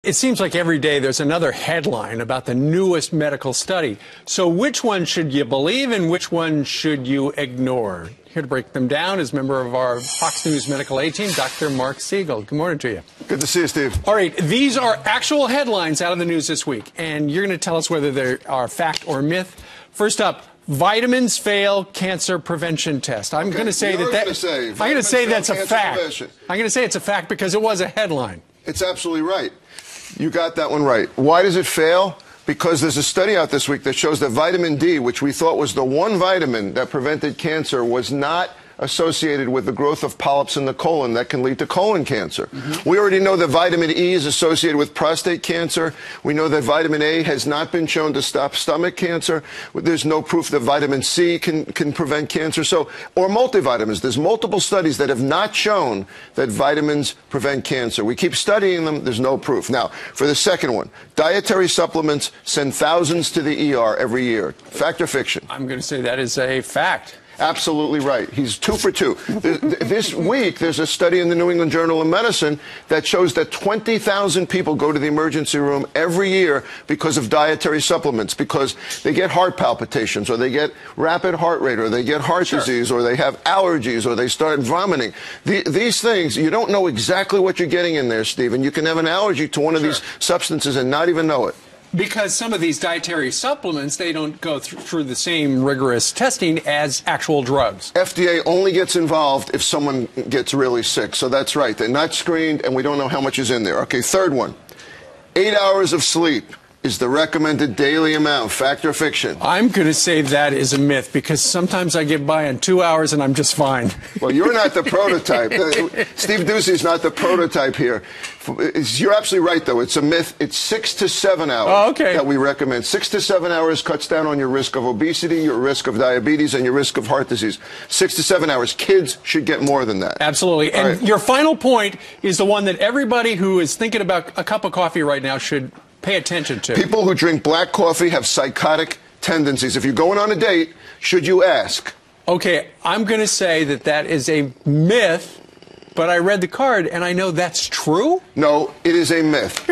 It seems like every day there's another headline about the newest medical study. So which one should you believe and which one should you ignore? Here to break them down is member of our Fox News Medical A-Team, Dr. Marc Siegel. Good morning to you. Good to see you, Steve. All right, these are actual headlines out of the news this week, and you're going to tell us whether they are fact or myth. First up, vitamins fail cancer prevention test. I'm going to say I'm going to say that's a fact. I'm going to say it's a fact because it was a headline. It's absolutely right. You got that one right. Why does it fail? Because there's a study out this week that shows that vitamin D, which we thought was the one vitamin that prevented cancer, was not associated with the growth of polyps in the colon that can lead to colon cancer. We already know that vitamin E is associated with prostate cancer. We know that vitamin A has not been shown to stop stomach cancer. There's no proof that vitamin C can prevent cancer. Or multivitamins. There's multiple studies that have not shown that vitamins prevent cancer. We keep studying them. There's no proof. Now, for the second one, dietary supplements send thousands to the ER every year. Fact or fiction? I'm going to say that is a fact. Absolutely right. He's 2 for 2. This week, there's a study in the New England Journal of Medicine that shows that 20,000 people go to the emergency room every year because of dietary supplements, because they get heart palpitations, or they get rapid heart rate, or they get heart disease, or they have allergies, or they start vomiting. These things, you don't know exactly what you're getting in there, Stephen. You can have an allergy to one of these substances and not even know it. Because some of these dietary supplements, they don't go through the same rigorous testing as actual drugs. FDA only gets involved if someone gets really sick. So that's right. They're not screened, and we don't know how much is in there. Okay, third one. 8 hours of sleep is the recommended daily amount. Fact or fiction? I'm going to say that is a myth because sometimes I get by in 2 hours and I'm just fine. Well, you're not the prototype. Steve Doocy is not the prototype here. You're absolutely right, though. It's a myth. It's 6 to 7 hours that we recommend. 6 to 7 hours cuts down on your risk of obesity, your risk of diabetes, and your risk of heart disease. 6 to 7 hours. Kids should get more than that. Absolutely. And your final point is the one that everybody who is thinking about a cup of coffee right now should pay attention to. People who drink black coffee have psychotic tendencies. If you're going on a date, should you ask? Okay, I'm going to say that that is a myth, but I read the card and I know that's true? No, it is a myth.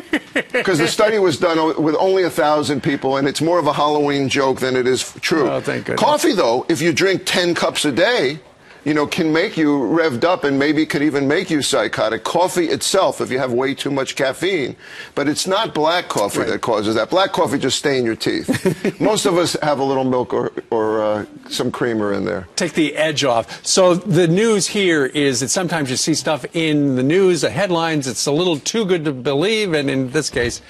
Because the study was done with only 1,000 people, and it's more of a Halloween joke than it is true. Oh, thank goodness. Coffee, though, if you drink 10 cups a day, can make you revved up and maybe could even make you psychotic. Coffee itself, if you have way too much caffeine. But it's not black coffee that causes that. Black coffee just stains your teeth. Most of us have a little milk or some creamer in there. Take the edge off. So the news here is that sometimes you see stuff in the news, the headlines, it's a little too good to believe, and in this case,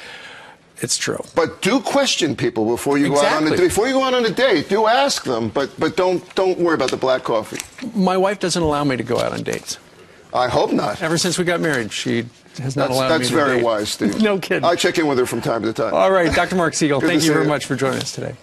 it's true. But do question people before you go out on a date. Before you go out on a date, do ask them, but don't worry about the black coffee. My wife doesn't allow me to go out on dates. I hope not. Ever since we got married, she has not allowed me to date. That's very wise, Steve. No kidding. I check in with her from time to time. All right, Dr. Marc Siegel, thank you very you. much for joining us today.